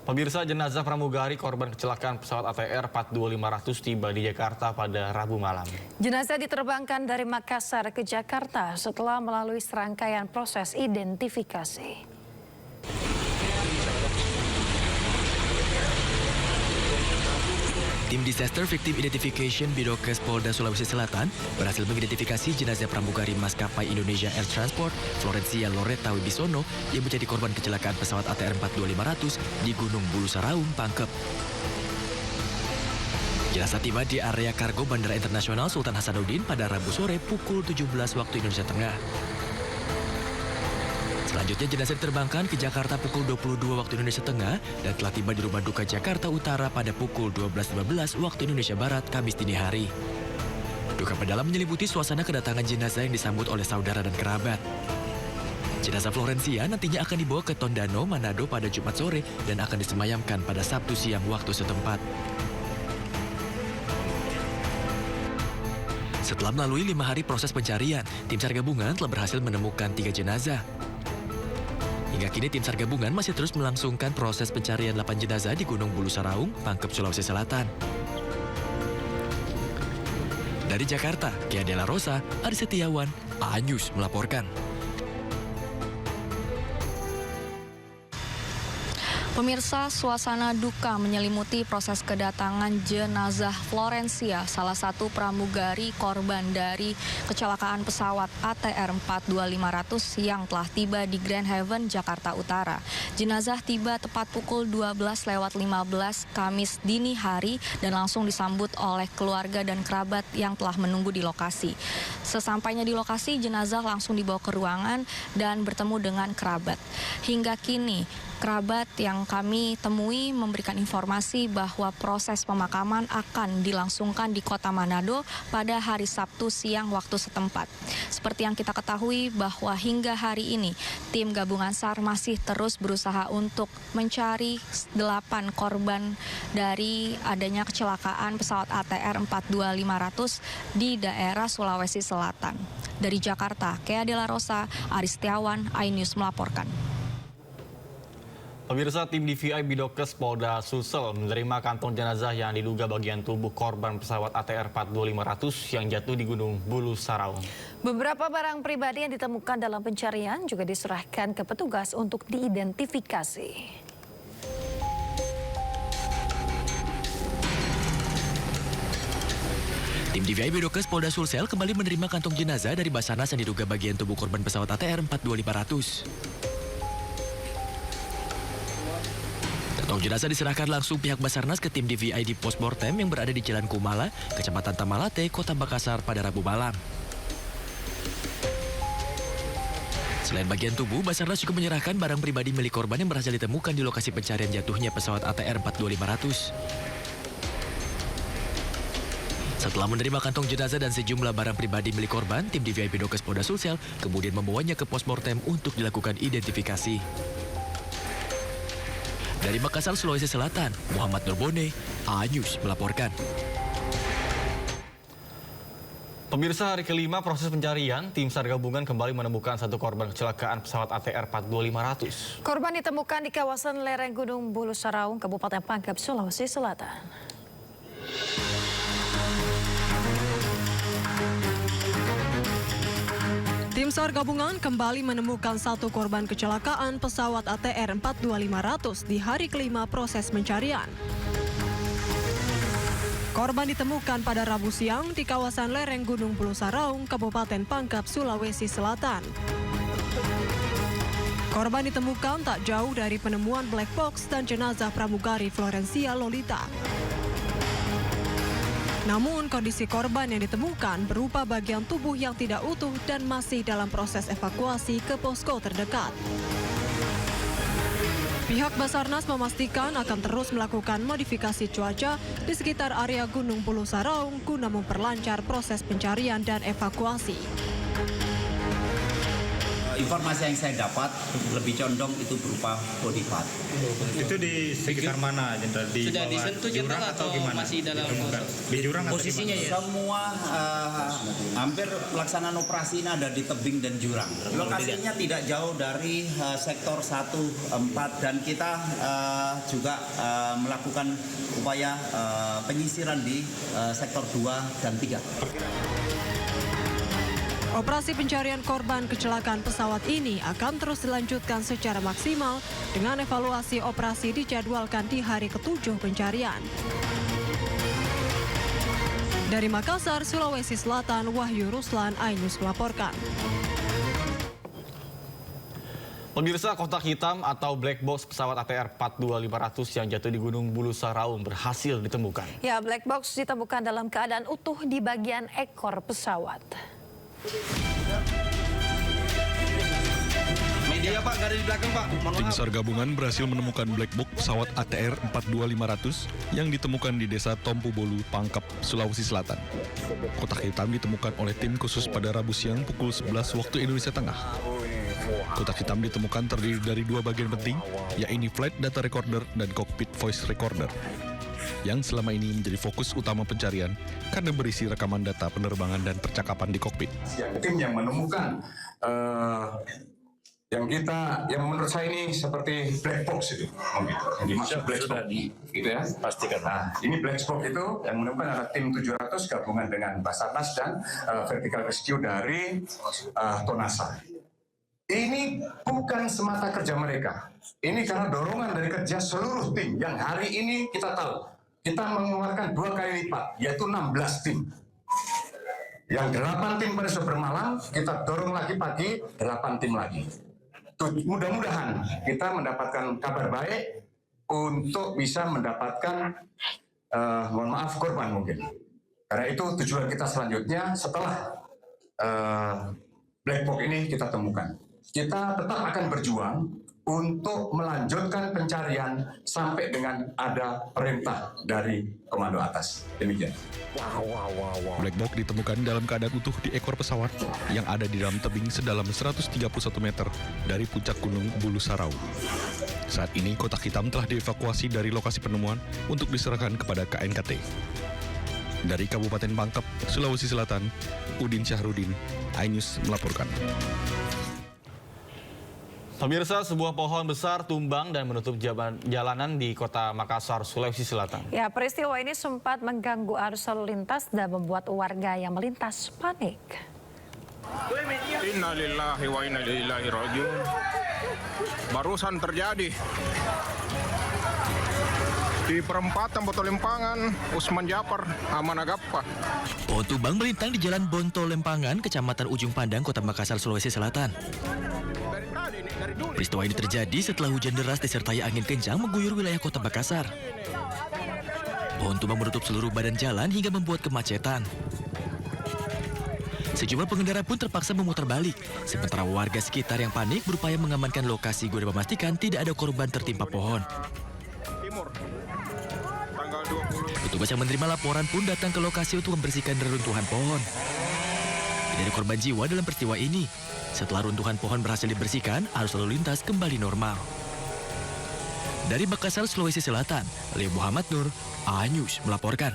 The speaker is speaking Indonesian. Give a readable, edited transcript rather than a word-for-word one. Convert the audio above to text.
Pemirsa, jenazah pramugari korban kecelakaan pesawat ATR 42500 tiba di Jakarta pada Rabu malam. Jenazah diterbangkan dari Makassar ke Jakarta setelah melalui serangkaian proses identifikasi. Tim Disaster Victim Identification Bidokes Polda Sulawesi Selatan berhasil mengidentifikasi jenazah pramugari maskapai Indonesia Air Transport Florencia Loretta Wibisono yang menjadi korban kecelakaan pesawat ATR 42500 di Gunung Bulu Saraung, Pangkep. Jenazah tiba di area kargo Bandara Internasional Sultan Hasanuddin pada Rabu sore pukul 17 waktu Indonesia Tengah. Selanjutnya jenazah diterbangkan ke Jakarta pukul 22 waktu Indonesia Tengah dan telah tiba di Rumah Duka Jakarta Utara pada pukul 12.15 waktu Indonesia Barat Kamis dini hari. Duka mendalam menyelimuti suasana kedatangan jenazah yang disambut oleh saudara dan kerabat. Jenazah Florencia nantinya akan dibawa ke Tondano, Manado pada Jumat sore dan akan disemayamkan pada Sabtu siang waktu setempat. Setelah melalui 5 hari proses pencarian, tim SAR gabungan telah berhasil menemukan 3 jenazah. Hingga kini tim SAR gabungan masih terus melangsungkan proses pencarian 8 jenazah di Gunung Bulu Saraung, Pangkep, Sulawesi Selatan. Dari Jakarta, Kia Dela Rosa, Ari Setiawan, A-News melaporkan. Pemirsa, suasana duka menyelimuti proses kedatangan jenazah Florencia, salah satu pramugari korban dari kecelakaan pesawat ATR 42500 yang telah tiba di Grand Haven, Jakarta Utara. Jenazah tiba tepat pukul 12:15 Kamis dini hari dan langsung disambut oleh keluarga dan kerabat yang telah menunggu di lokasi. Sesampainya di lokasi, jenazah langsung dibawa ke ruangan dan bertemu dengan kerabat. Hingga kini, kerabat yang kami temui memberikan informasi bahwa proses pemakaman akan dilangsungkan di Kota Manado pada hari Sabtu siang waktu setempat. Seperti yang kita ketahui bahwa hingga hari ini tim gabungan SAR masih terus berusaha untuk mencari 8 korban dari adanya kecelakaan pesawat ATR 42500 di daerah Sulawesi Selatan. Dari Jakarta, Kia Dela Rosa, Ari Setiawan, iNews melaporkan. Pemirsa, tim DVI Bidokes Polda Sulsel menerima kantong jenazah yang diduga bagian tubuh korban pesawat ATR 42500 yang jatuh di Gunung Bulu Saraung. Beberapa barang pribadi yang ditemukan dalam pencarian juga diserahkan ke petugas untuk diidentifikasi. Tim DVI Bidokes Polda Sulsel kembali menerima kantong jenazah dari Basarnas yang diduga bagian tubuh korban pesawat ATR 42500. Kantong jenazah diserahkan langsung pihak Basarnas ke tim DVI di Postmortem yang berada di Jalan Kumala, Kecamatan Tamalate, Kota Makassar pada Rabu malam. Selain bagian tubuh, Basarnas juga menyerahkan barang pribadi milik korban yang berhasil ditemukan di lokasi pencarian jatuhnya pesawat ATR 42500. Setelah menerima kantong jenazah dan sejumlah barang pribadi milik korban, tim DVI Bidokes Polda Sulsel kemudian membawanya ke Postmortem untuk dilakukan identifikasi. Dari Makassar, Sulawesi Selatan, Muhammad Nurbone, A-News melaporkan. Pemirsa, hari kelima proses pencarian, tim SAR gabungan kembali menemukan satu korban kecelakaan pesawat ATR 42500. Korban ditemukan di kawasan lereng Gunung Bulu Saraung, Kabupaten Pangkep, Sulawesi Selatan. Tim SAR gabungan kembali menemukan satu korban kecelakaan pesawat ATR 42500 di hari kelima proses pencarian. Korban ditemukan pada Rabu siang di kawasan lereng Gunung Bulu Saraung, Kabupaten Pangkep, Sulawesi Selatan. Korban ditemukan tak jauh dari penemuan black box dan jenazah pramugari Florencia Lolita. Namun kondisi korban yang ditemukan berupa bagian tubuh yang tidak utuh dan masih dalam proses evakuasi ke posko terdekat. Pihak Basarnas memastikan akan terus melakukan modifikasi cuaca di sekitar area Gunung Bulu Saraung guna memperlancar proses pencarian dan evakuasi. Informasi yang saya dapat lebih condong itu berupa body part. Itu di sekitar mana, Jenderal? Di Sudah bawah disentuh jurang Jenderal atau atau gimana? masih dalam Ditemukan? Di jurang atau posisinya di mana? ya? Semua hampir pelaksanaan operasi ini ada di tebing dan jurang. Lokasinya tidak jauh dari sektor 1-4 dan kita juga melakukan upaya penyisiran di sektor 2 dan 3. Operasi pencarian korban kecelakaan pesawat ini akan terus dilanjutkan secara maksimal dengan evaluasi operasi dijadwalkan di hari ke-7 pencarian. Dari Makassar, Sulawesi Selatan, Wahyu Ruslan, iNews melaporkan. Pemirsa, kotak hitam atau black box pesawat ATR 42500 yang jatuh di Gunung Bulu Saraung berhasil ditemukan. Ya, black box ditemukan dalam keadaan utuh di bagian ekor pesawat. Media Pak, garis di belakang Pak. Mohon Tim maaf. SAR gabungan berhasil menemukan black box pesawat ATR 42500 yang ditemukan di Desa Tompu Bolu, Pangkep, Sulawesi Selatan. Kotak hitam ditemukan oleh tim khusus pada Rabu siang pukul 11 waktu Indonesia Tengah. Kotak hitam ditemukan terdiri dari 2 bagian penting, yaitu flight data recorder dan cockpit voice recorder, yang selama ini menjadi fokus utama pencarian karena berisi rekaman data penerbangan dan percakapan di kokpit. Tim yang menemukan yang menurut saya ini seperti black box itu, yang dimaksud black box, gitu ya. Pastikan. Nah, ini black box itu yang menemukan adalah tim 700 gabungan dengan Basarnas dan Vertical Rescue dari Tonasa. Ini bukan semata kerja mereka. Ini karena dorongan dari kerja seluruh tim yang hari ini kita tahu. Kita mengeluarkan 2 kali lipat, yaitu 16 tim. Yang 8 tim pada sore malam, kita dorong lagi pagi, 8 tim lagi. Mudah-mudahan kita mendapatkan kabar baik untuk bisa mendapatkan, mohon maaf, korban mungkin. Karena itu tujuan kita selanjutnya setelah black box ini kita temukan. Kita tetap akan berjuang untuk melanjutkan pencarian sampai dengan ada perintah dari komando atas. Demikian. Black box ditemukan dalam keadaan utuh di ekor pesawat yang ada di dalam tebing sedalam 131 meter dari puncak Gunung Bulu Saraung. Saat ini kotak hitam telah dievakuasi dari lokasi penemuan untuk diserahkan kepada KNKT. Dari Kabupaten Pangkep, Sulawesi Selatan, Udin Syahrudin, iNews melaporkan. Pemirsa, sebuah pohon besar tumbang dan menutup jalanan di kota Makassar, Sulawesi Selatan. Ya, peristiwa ini sempat mengganggu arus lalu lintas dan membuat warga yang melintas panik. Innalillahi wa inna ilaihi rajiun. Barusan terjadi di perempatan Boto Lempangan, Usman Japar, Amanagappa. Pohon tumbang melintang di Jalan Bonto Lempangan, Kecamatan Ujung Pandang, Kota Makassar, Sulawesi Selatan. Peristiwa ini terjadi setelah hujan deras disertai angin kencang mengguyur wilayah Kota Makassar. Pohon tumbang menutup seluruh badan jalan hingga membuat kemacetan. Sejumlah pengendara pun terpaksa memutar balik, sementara warga sekitar yang panik berupaya mengamankan lokasi guna memastikan tidak ada korban tertimpa pohon. Petugas yang menerima laporan pun datang ke lokasi untuk membersihkan reruntuhan pohon. Tidak ada korban jiwa dalam peristiwa ini. Setelah runtuhan pohon berhasil dibersihkan, arus lalu lintas kembali normal. Dari Makassar, Sulawesi Selatan, Leo Muhammad Nur, iNews melaporkan.